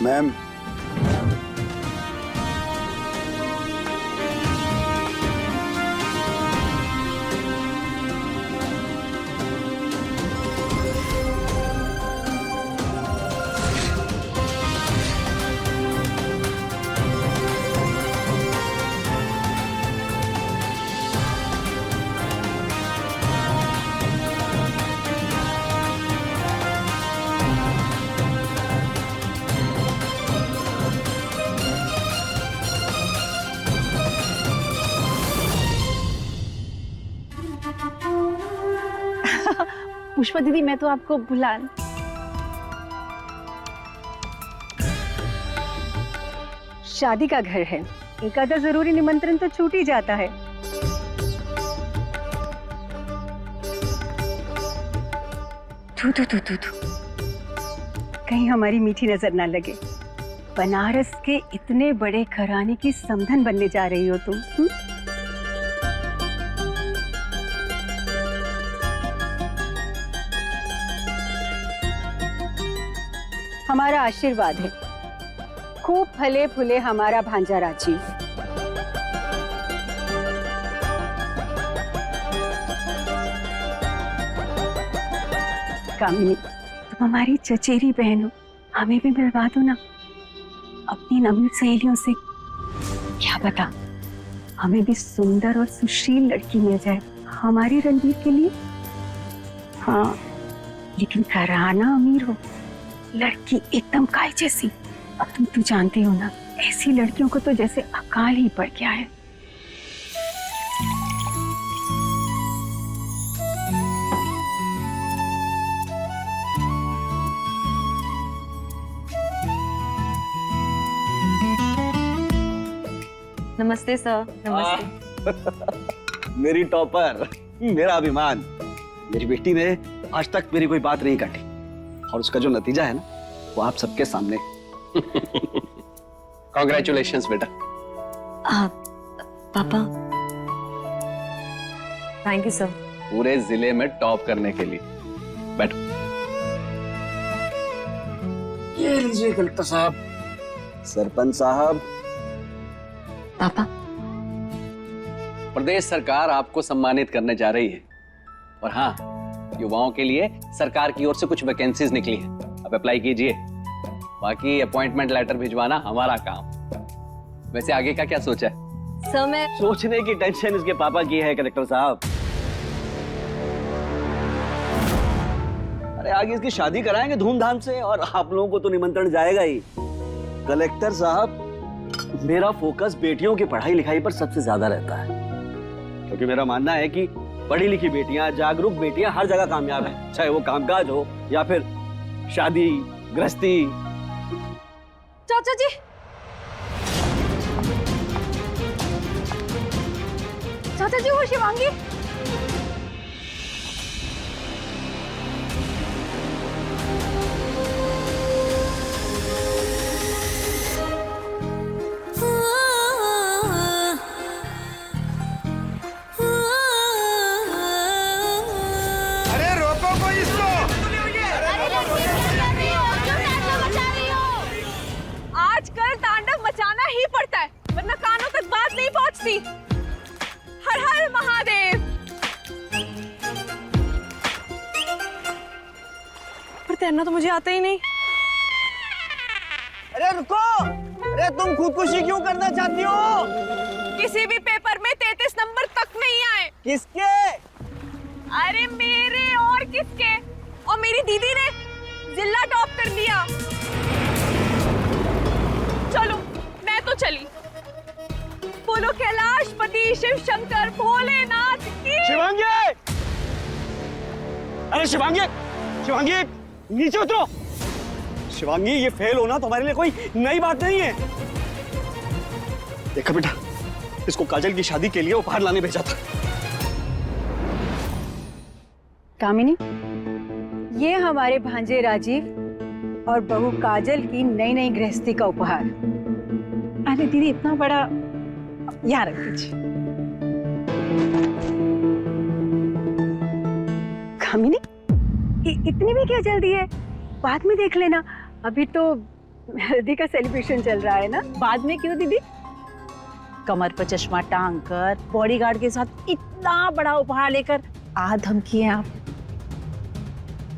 Ma'am, Pushpa दीदी, मैं तो आपको बुला। शादी का घर है, एक आधा जरूरी निमंत्रण तो छूट ही जाता है। तू कहीं हमारी मीठी नजर ना लगे। बनारस के इतने बड़े घराने की समधन बनने जा रही हो तुम। हमारा आशीर्वाद है, खूब फले फूले हमारा भांजा राजीव। कामिनी, तुम हमारी चचेरी बहन हो, हमें भी मिलवा दो ना अपनी नवीन सहेलियों से। क्या पता हमें भी सुंदर और सुशील लड़की मिल जाए हमारी रणवीर के लिए। हाँ, लेकिन घराना अमीर हो, लड़की एकदम काय जैसी। अब तुम तो जानती हो ना, ऐसी लड़कियों को तो जैसे अकाल ही पड़ गया है। नमस्ते सर। नमस्ते। मेरी टॉपर, मेरा अभिमान, मेरी बेटी ने आज तक मेरी कोई बात नहीं काटी और उसका जो नतीजा है ना, वो आप सबके सामने। कॉन्ग्रेचुलेशंस बेटा। पापा, थैंक यू सर। पूरे जिले में टॉप करने के लिए। बैठो। ये लीजिए कलेक्टर साहब। सरपंच साहब। पापा, प्रदेश सरकार आपको सम्मानित करने जा रही है और हाँ, युवाओं के लिए सरकार की ओर से कुछ वैकेंसीज निकली है, अब अप्लाई कीजिए। बाकी अपॉइंटमेंट लेटर भिजवाना हमारा काम। वैसे आगे का क्या सोचा है? सर मैं सोचने की टेंशन इसके पापा की है कलेक्टर साहब। अरे आगे इसकी शादी कराएंगे धूमधाम से और आप लोगों को तो निमंत्रण जाएगा ही। कलेक्टर साहब, मेरा फोकस बेटियों की पढ़ाई लिखाई पर सबसे ज्यादा रहता है, क्योंकि मेरा मानना है कि पढ़ी लिखी बेटियां, जागरूक बेटियां हर जगह कामयाब हैं, चाहे वो कामकाज हो या फिर शादी गृहस्थी। चाचा जी, चाचा जी, वो शिवांगी। आजकल तांडव मचाना ही पड़ता है, वरना कानों तक बात नहीं पहुंचती। हर हर महादेव। पर तैरना तो मुझे आता ही नहीं। अरे रुको, अरे तुम खुदकुशी क्यों करना चाहती हो? किसी भी पेपर में 33 नंबर तक नहीं आए। किसके? अरे मेरे और किसके? और मेरी दीदी ने जिला टॉप कर लिया। चलो मैं तो चली। बोलो कैलाशपति शिव शंकर भोलेनाथ की। शिवांगी! अरे शिवांगी, शिवांगी नीचे उतरो। शिवांगी, ये फेल होना तुम्हारे लिए कोई नई बात नहीं है। देखो बेटा, इसको काजल की शादी के लिए उपहार लाने भेजा था। कामिनी, ये हमारे भांजे राजीव और बहू काजल की नई नई गृहस्थी का उपहार। अरे दीदी, इतना बड़ा यहाँ रख दीजिए। कामिनी, इतनी भी क्या जल्दी है? बाद में देख लेना, अभी तो हल्दी का सेलिब्रेशन चल रहा है ना, बाद में क्यों दीदी? कमर पर चश्मा टांग कर बॉडीगार्ड के साथ इतना बड़ा उपहार लेकर आ धमकी हैं आप।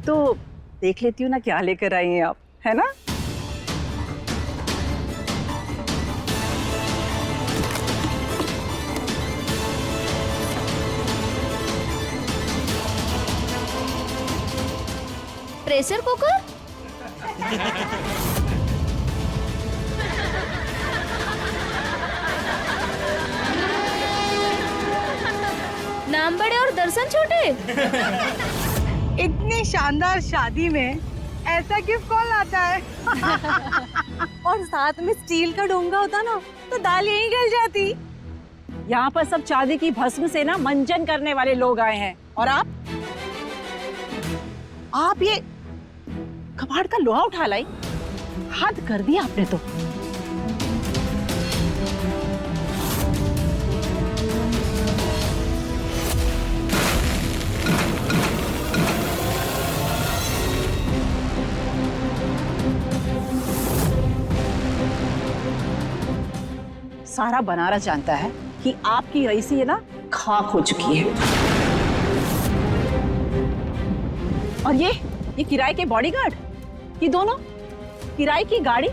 तो देख लेती हूँ ना क्या लेकर आई हैं आप, है ना? Pressure cooker? नाम बड़े और दर्शन छोटे। इतनी शानदार शादी में ऐसा गिफ्ट कौन लाता है? और साथ में स्टील का डोंगा होता ना तो दाल यहीं गल जाती। यहाँ पर सब चांदी की भस्म से ना मंजन करने वाले लोग आए हैं, और आप ये कबाड़ का लोहा उठा लाई। हद कर दिया आपने तो। सारा बनारस जानता है कि आपकी रईसी है ना खाक हो चुकी है। और ये किराए के बॉडीगार्ड, ये दोनों किराए की गाड़ी।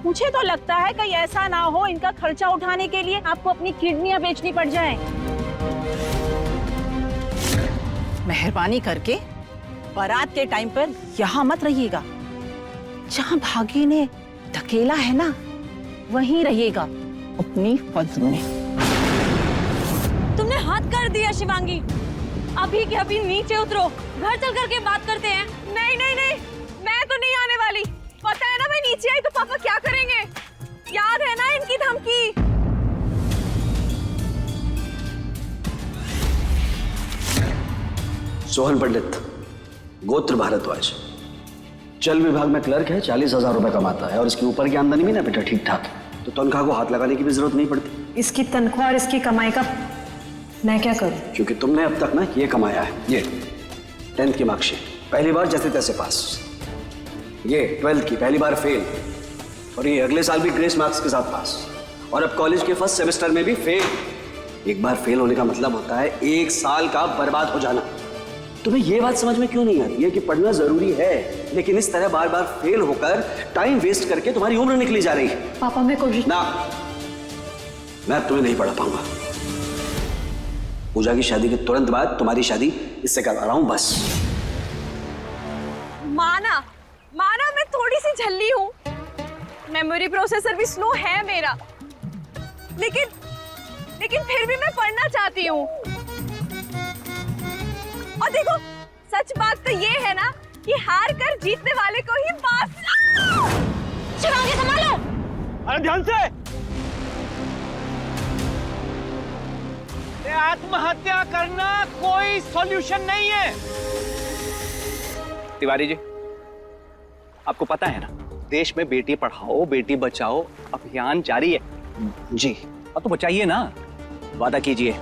मुझे तो लगता है कहीं ऐसा ना हो इनका खर्चा उठाने के लिए आपको अपनी किडनियां बेचनी पड़ जाए। मेहरबानी करके बारात के टाइम पर यहाँ मत रहिएगा। जहाँ भागी ने धकेला है ना वहीं रहिएगा, अपनी फर्ज में। तुमने हद कर दिया शिवांगी। अभी के अभी नीचे उतरो, घर चल करके बात करते हैं। नहीं नहीं नहीं, मैं तो नहीं आने वाली। पता है ना मैं नीचे आई तो पापा क्या करेंगे। याद है ना इनकी धमकी। सोहन पंडित, गोत्र भारद्वाज, जल विभाग में क्लर्क है, 40,000 रुपए कमाता है और इसके ऊपर की आमदनी भी ना बेटा ठीक ठाक है, तो तनख्वाह को हाथ लगाने की भी जरूरत नहीं पड़ती। इसकी तनख्वाह और इसकी कमाई का मैं क्या करूं? क्योंकि तुमने अब तक ना ये कमाया है, ये 10th की मार्कशीट पहली बार जैसे तैसे पास, ये 12th की पहली बार फेल, और ये अगले साल भी ग्रेस मार्क्स के साथ पास, और अब कॉलेज के फर्स्ट सेमेस्टर में भी फेल। एक बार फेल होने का मतलब होता है 1 साल का बर्बाद हो जाना। तुम्हें ये बात समझ में क्यों नहीं आती है कि पढ़ना जरूरी है, लेकिन इस तरह बार बार फेल होकर टाइम वेस्ट करके तुम्हारी उम्र निकली जा रही है। पापा मैं कोशिश ना, मैं तुम्हें नहीं पढ़ा पाऊंगा। पूजा की शादी के तुरंत बाद तुम्हारी शादी इससे करवा रहा हूं बस। माना मैं थोड़ी सी झल्ली हूँ, मेमोरी प्रोसेसर भी स्लो है मेरा, लेकिन फिर भी मैं पढ़ना चाहती हूँ। और देखो सच बात तो ये है ना कि हार कर जीतने वाले को ही पास। शिवांगी संभालो। अरे ध्यान से। आत्महत्या करना कोई सॉल्यूशन नहीं है। तिवारी जी, आपको पता है ना देश में बेटी पढ़ाओ बेटी बचाओ अभियान जारी है। जी। अब तो बचाइए ना, वादा कीजिए।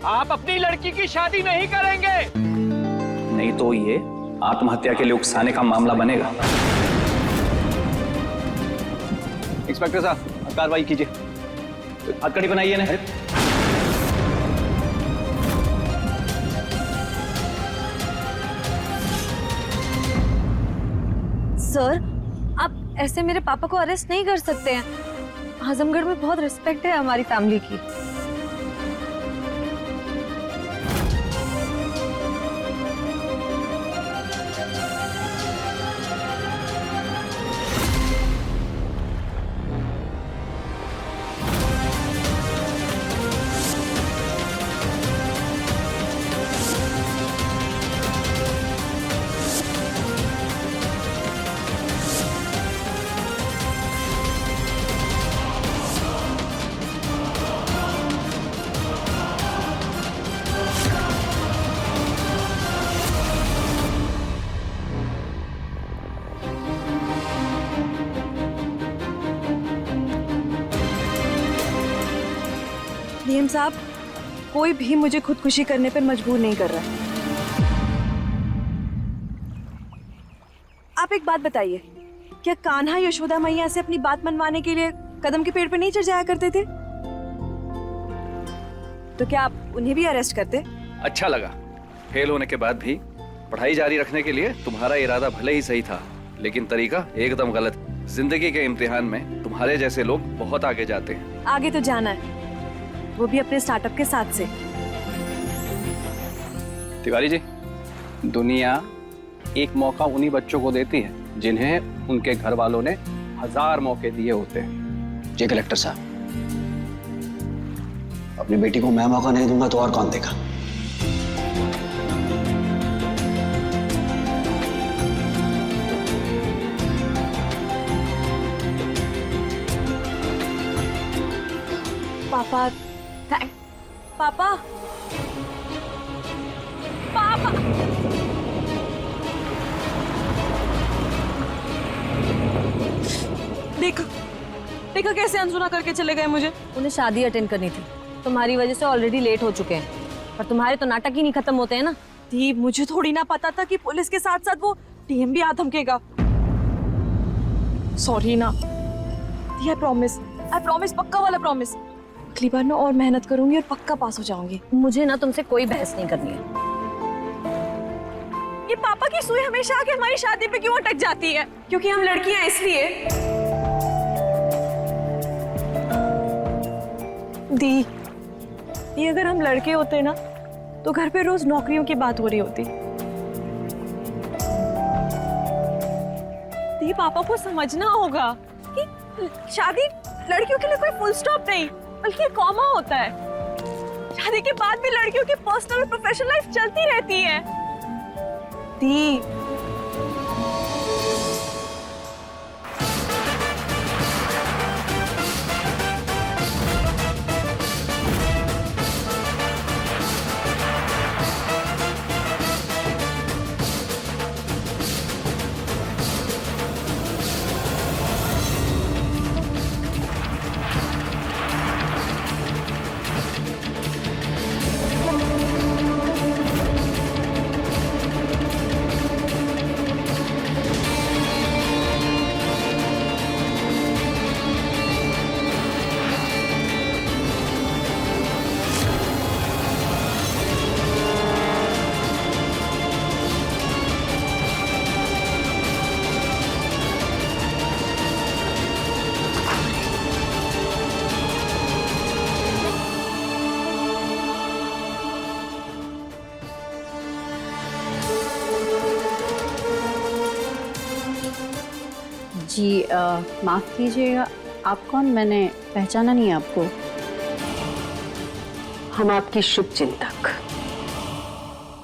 आप अपनी लड़की की शादी नहीं करेंगे। नहीं तो ये आत्महत्या के लिए उकसाने का मामला बनेगा। इंस्पेक्टर साहब कार्रवाई कीजिए, हथकड़ी बनाइए ना। सर, आप ऐसे मेरे पापा को अरेस्ट नहीं कर सकते हैं। आजमगढ़ में बहुत रिस्पेक्ट है हमारी फैमिली की। डीएम साहब, कोई भी मुझे खुदकुशी करने पर मजबूर नहीं कर रहा है। आप एक बात बताइए, क्या कान्हा यशोदा मैया से अपनी बात मनवाने के लिए कदम के पेड़ पे नहीं चढ़ जाया करते थे? तो क्या आप उन्हें भी अरेस्ट करते? अच्छा लगा। फेल होने के बाद भी पढ़ाई जारी रखने के लिए तुम्हारा इरादा भले ही सही था, लेकिन तरीका एकदम गलत। जिंदगी के इम्तिहान में तुम्हारे जैसे लोग बहुत आगे जाते हैं। आगे तो जाना है, वो भी अपने स्टार्टअप के साथ से। तिवारी जी, दुनिया एक मौका उन्हीं बच्चों को देती है जिन्हें उनके घर वालों ने 1000 मौके दिए होते हैं। जी कलेक्टर साहब, अपनी बेटी को मैं मौका नहीं दूंगा तो और कौन देगा? पापा, पापा, पापा। देखो, देखो कैसे अनसुना करके चले गए मुझे। उन्हें शादी अटेंड करनी थी, तुम्हारी वजह से ऑलरेडी लेट हो चुके हैं, पर तुम्हारे तो नाटक ही नहीं खत्म होते हैं ना। दी, मुझे थोड़ी ना पता था कि पुलिस के साथ साथ वो टीएम भी आ धमकेगा। सॉरी ना दी, आई प्रॉमिस, पक्का वाला प्रॉमिस। अगली बार ना और मेहनत करूंगी और पक्का पास हो जाऊंगी। मुझे ना तुमसे कोई बहस नहीं करनी है। ये पापा की सुई हमेशा आके हमारी शादी पे क्यों अटक जाती है? क्योंकि हम लड़कियां हैं इसलिए। दी, ये अगर हम लड़के होते ना तो घर पे रोज नौकरियों की बात हो रही होती। दी, पापा को समझना होगा कि शादी लड़कियों के लिए कोई फुल स्टॉप नहीं, बल्कि एक कॉमा होता है। शादी के बाद भी लड़कियों की पर्सनल और प्रोफेशनल लाइफ चलती रहती है। दी, जी माफ कीजिएगा, आप कौन? मैंने पहचाना नहीं आपको। हम आपकी शुभ चिंतक।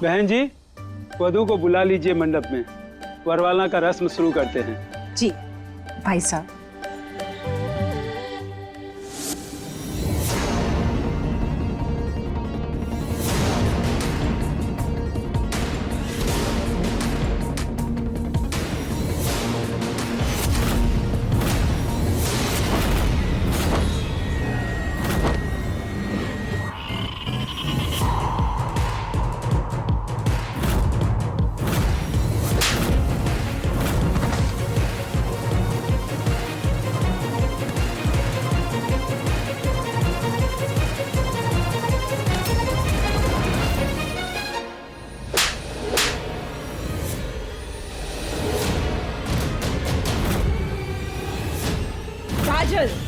बहन जी, वधू को बुला लीजिए मंडप में, वरवाला का रस्म शुरू करते हैं। जी भाई साहब।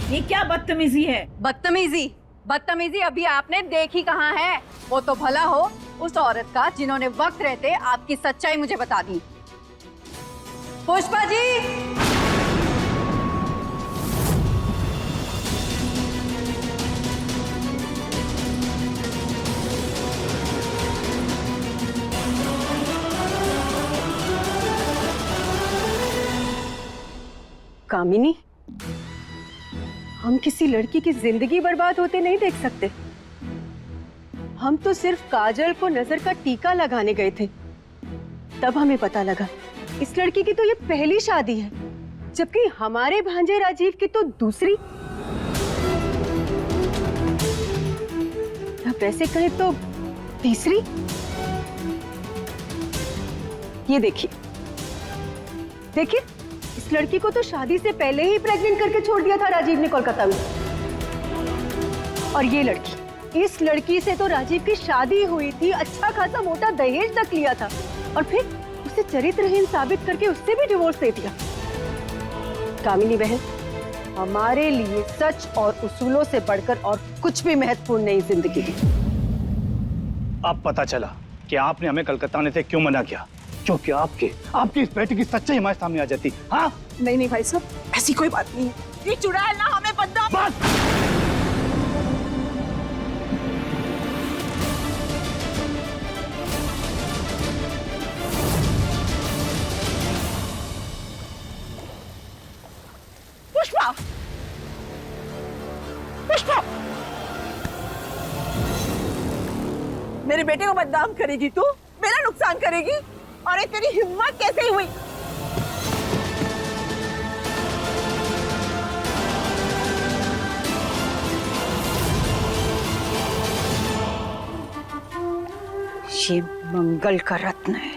ये क्या बदतमीजी है? बदतमीजी अभी आपने देखी कहाँ है। वो तो भला हो उस औरत का जिन्होंने वक्त रहते आपकी सच्चाई मुझे बता दी। पुष्पा जी, कामिनी, हम किसी लड़की की जिंदगी बर्बाद होते नहीं देख सकते। हम तो सिर्फ काजल को नजर का टीका लगाने गए थे, तब हमें पता लगा इस लड़की की तो ये पहली शादी है, जबकि हमारे भांजे राजीव की तो दूसरी। या वैसे कहें तो तीसरी। ये देखिए, देखिए इस लड़की को तो शादी से पहले ही प्रेग्नेंट करके छोड़ दिया था राजीव ने कोलकाता में। और ये लड़की, इस लड़की से तो राजीव की शादी हुई थी, अच्छा खासा मोटा दहेज तक लिया था, और फिर उसे चरित्रहीन साबित करके उससे भी डिवोर्स दे दिया। कामिनी बहन, हमारे लिए सच और उसूलों से बढ़कर और कुछ भी महत्वपूर्ण नहीं जिंदगी में। अब पता चला कि आपने हमें कलकत्ता आने से क्यों मना किया, क्योंकि आपकी इस बेटी की सच्चाई हमारे सामने आ जाती। हाँ नहीं नहीं भाई साहब, ऐसी कोई बात नहीं है। ये चुड़ैल ना हमें बदनाम। पुष्पा, पुष्पा, मेरे बेटे को बदनाम करेगी तू, मेरा नुकसान करेगी? अरे तेरी हिम्मत कैसे हुई? ये मंगल का रत्न है,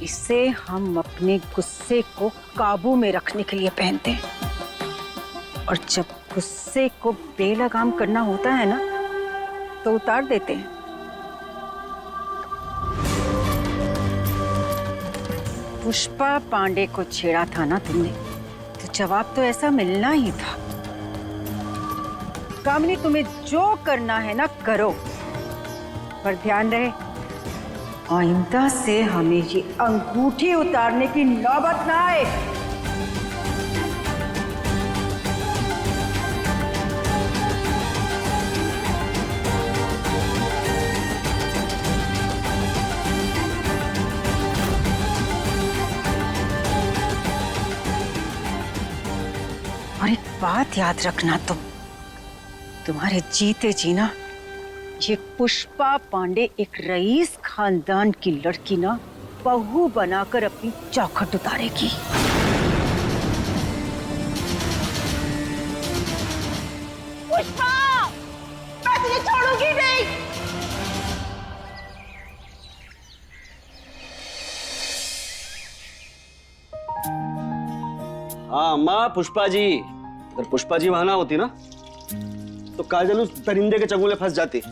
इसे हम अपने गुस्से को काबू में रखने के लिए पहनते हैं, और जब गुस्से को बेलगाम करना होता है ना तो उतार देते हैं। पुष्पा पांडे को छेड़ा था ना तुमने, तो जवाब तो ऐसा मिलना ही था। कामिनी, तुम्हें जो करना है ना करो, पर ध्यान रहे आइंदा से हमें ये अंगूठी उतारने की नौबत ना आए। और एक बात याद रखना, तुम्हारे जीते जीना ये पुष्पा पांडे एक रईस खानदान की लड़की ना बहू बनाकर अपनी चौखट उतारेगी। पुष्पा, मैं तुझे छोड़ूंगी नहीं। हाँ अम्मा, पुष्पा जी, अगर पुष्पा जी वहां ना होती ना तो काजल उस दरिंदे के चंगुल में फंस जाती।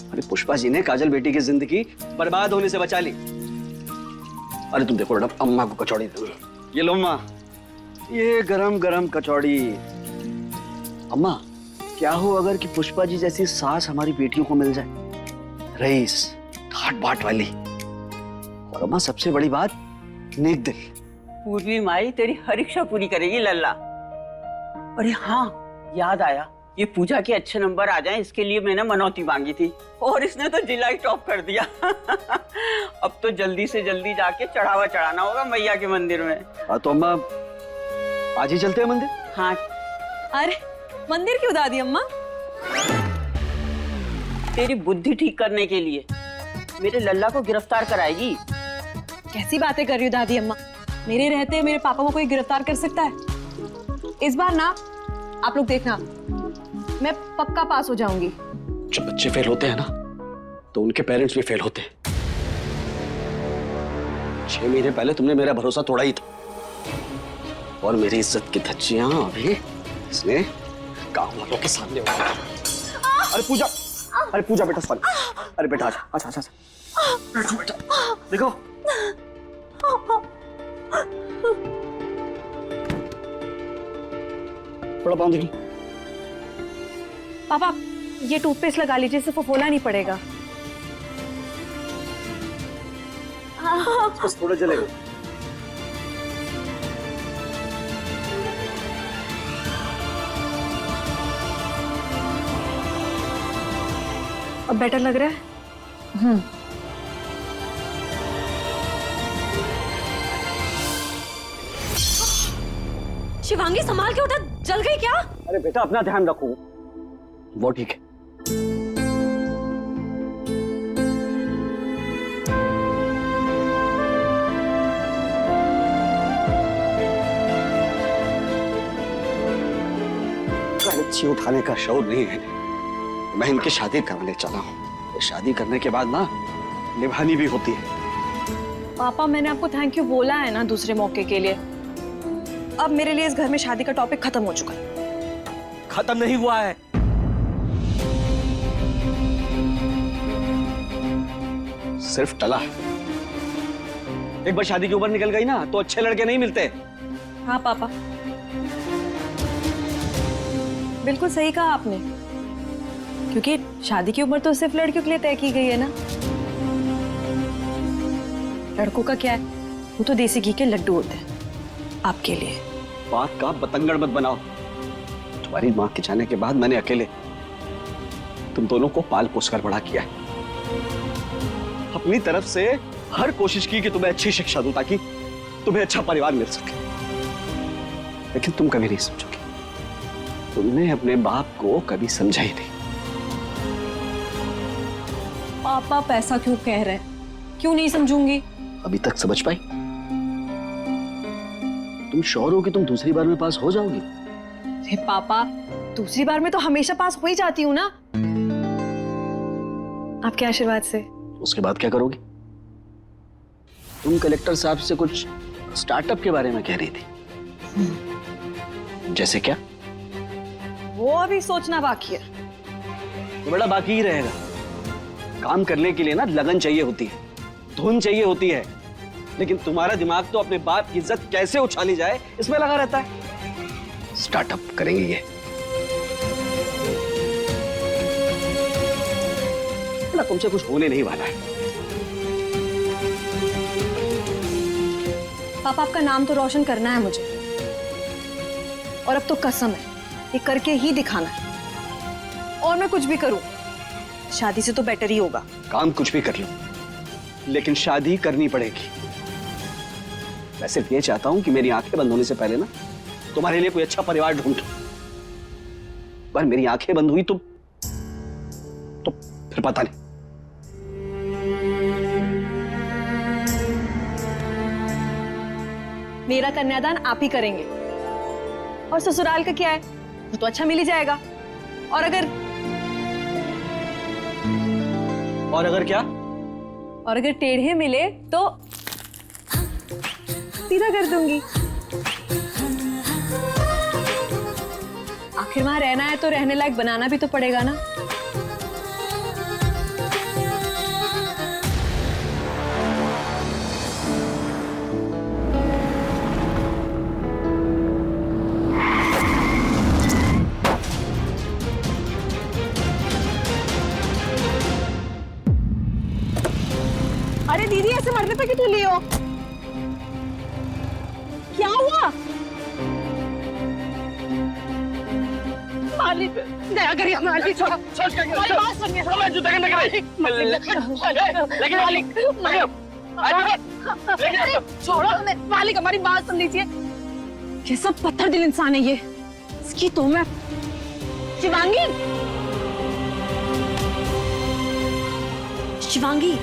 अरे पुष्पा जी ने काजल बेटी की जिंदगी बर्बाद होने से बचा ली। अरे तुम देखो बेटा, अम्मा को कचौड़ी दो। ये लो अम्मा, ये गरम गरम कचौड़ी। अम्मा, क्या हो अगर कि पुष्पा जी जैसी सास हमारी बेटियों को मिल जाए, रईस, ठाट बाट वाली, और अम्मा सबसे बड़ी बात, नेक दिल। पूर्वी माई तेरी हर इच्छा पूरी करेगी लल्ला। अरे हाँ, याद आया, ये पूजा के अच्छे नंबर आ जाएं, इसके लिए मैंने मनौती मांगी थी और इसने तो जिला ही टॉप कर दिया। अब तो जल्दी से जल्दी जाके चढ़ावा चढ़ाना होगा मैया के मंदिर में। हाँ तो अम्मा आज ही चलते हैं मंदिर। हाँ। अरे मंदिर क्यों दादी अम्मा? तेरी बुद्धि ठीक करने के लिए मेरे लल्ला को गिरफ्तार कराएगी। कैसी बातें कर रही हो दादी अम्मा? मेरे रहते मेरे पापा को कोई गिरफ्तार कर सकता है? इस बार ना आप लोग देखना, मैं पक्का पास हो जाऊंगी। जब बच्चे फेल होते हैं ना तो उनके पेरेंट्स भी फेल होते हैं। 6 महीने पहले तुमने मेरा भरोसा तोड़ा ही था, और मेरी इज्जत की धज्जियां अभी इसने गांव वालों के सामने उड़ाई। अरे पूजा बेटा, सॉरी। अरे बेटा आजा, अच्छा बेटा देखो। थोड़ा बांध ली। पापा ये टूथपेस्ट लगा लीजिए, इससे फफोला नहीं पड़ेगा। बस थोड़ा जलेगा। अब बेटर लग रहा है? शिवांगी संभाल के उठा, जल गई क्या? अरे बेटा अपना ध्यान रखो, वो ठीक है। कलच्छी उठाने का शौक नहीं है, मैं इनकी शादी करने चला हूँ। शादी करने के बाद ना निभानी भी होती है। पापा मैंने आपको थैंक यू बोला है ना दूसरे मौके के लिए। अब मेरे लिए इस घर में शादी का टॉपिक खत्म हो चुका है। खत्म नहीं हुआ है। सिर्फ टला है। एक बार शादी की उम्र निकल गई ना तो अच्छे लड़के नहीं मिलते। हाँ पापा, बिल्कुल सही कहा आपने, क्योंकि शादी की उम्र तो सिर्फ लड़कियों के लिए तय की गई है ना। लड़कों का क्या है, वो तो देसी घी के लड्डू होते हैं आपके लिए। बात का बतंगड़ मत बनाओ। तुम्हारी मां के जाने के बाद मैंने अकेले तुम दोनों को पाल पोस कर बड़ा किया है। अपनी तरफ से हर कोशिश की कि तुम्हें अच्छी शिक्षा दूं ताकि तुम्हें अच्छा परिवार मिल सके, लेकिन तुम कभी नहीं समझोगे। तुमने अपने बाप को कभी समझा ही नहीं। पापा पैसा क्यों कह रहे हैं, क्यों नहीं समझूंगी? अभी तक समझ पाई? तुम श्योर हो कि तुम दूसरी बार में पास हो जाओगी? अरे पापा, दूसरी बार में तो हमेशा पास हो ही जाती हूँ ना, आपके आशीर्वाद से। उसके बाद क्या करोगी? तुम कलेक्टर साहब से कुछ स्टार्टअप के बारे में कह रही थी। जैसे क्या? वो अभी सोचना बाकी है। तो बड़ा बाकी ही रहेगा। काम करने के लिए ना लगन चाहिए होती है, धुन चाहिए होती है, लेकिन तुम्हारा दिमाग तो अपने बाप की इज्जत कैसे उछाली जाए इसमें लगा रहता है। स्टार्टअप करेंगे ये। ना तुमसे कुछ होने नहीं वाला है। पापा आपका नाम तो रोशन करना है मुझे, और अब तो कसम है ये करके ही दिखाना है। और मैं कुछ भी करूं, शादी से तो बेटर ही होगा। काम कुछ भी कर लो, लेकिन शादी करनी पड़ेगी। मैं सिर्फ ये चाहता हूं कि मेरी आंखें बंद होने से पहले ना तुम्हारे लिए कोई अच्छा परिवार ढूंढ। पर मेरी आंखें बंद हुई तो फिर पता नहीं। मेरा कन्यादान आप ही करेंगे, और ससुराल का क्या है, वो तो अच्छा मिल ही जाएगा। और अगर क्या? और अगर टेढ़े मिले तो सीधा कर दूंगी। आखिर वहां रहना है तो रहने लायक बनाना भी तो पड़ेगा ना। अरे दीदी, ऐसे मरने पे क्यों तुली हो? क्या हुआ? मालिक, दया करिए मालिक। हमारी बात सुनिए। छोड़ो मालिक, हमारी बात सुन लीजिए। ये सब पत्थर दिल इंसान है। ये इसकी तो मैं शिवांगी। शिवांगी,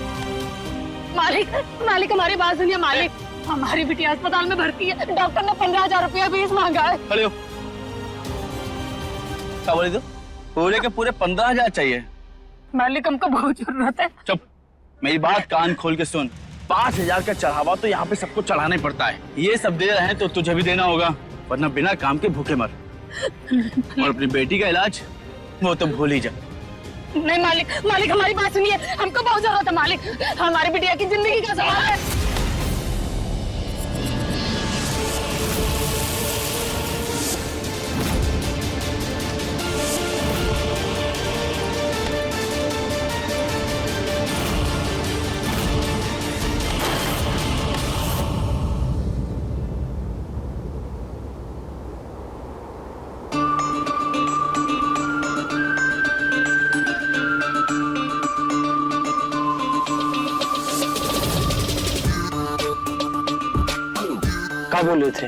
मालिक मालिक हमारी बात सुनिए। मालिक, हमारी बिटिया अस्पताल में भर्ती है। डॉक्टर ने 15,000 रुपया फीस मांगा है। खड़े हो। क्या बोले? तो पूरे के पूरे 15,000 चाहिए? मालिक, हमको बहुत जरूरत है। चुप, मेरी बात कान खोल के सुन। 5,000 का चढ़ावा तो यहाँ पे सबको चढ़ाना ही पड़ता है। ये सब दे रहे हैं तो तुझे भी देना होगा, वरना बिना काम के भूखे मर। और अपनी बेटी का इलाज वो तो भूल ही जा। नहीं मालिक, मालिक हमारी बात सुनिए। हमको बहुत जरूरत है मालिक। हमारी बिटिया की जिंदगी का सवाल है। क्या बोले थे?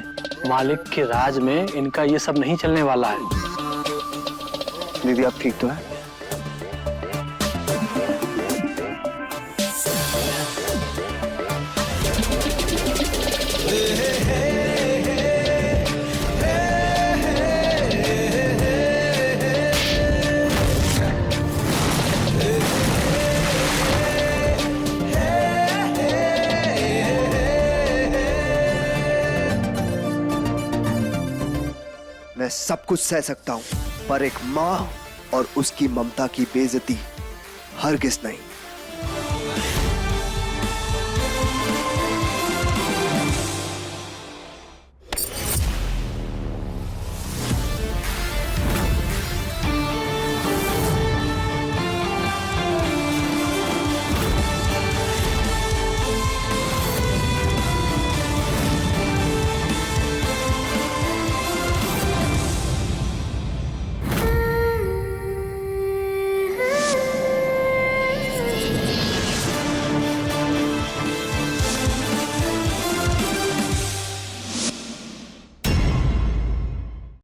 मालिक के राज में इनका ये सब नहीं चलने वाला है। दीदी आप ठीक तो है? मैं सब कुछ सह सकता हूँ, पर एक माँ और उसकी ममता की बेइज्जती हरगिज नहीं।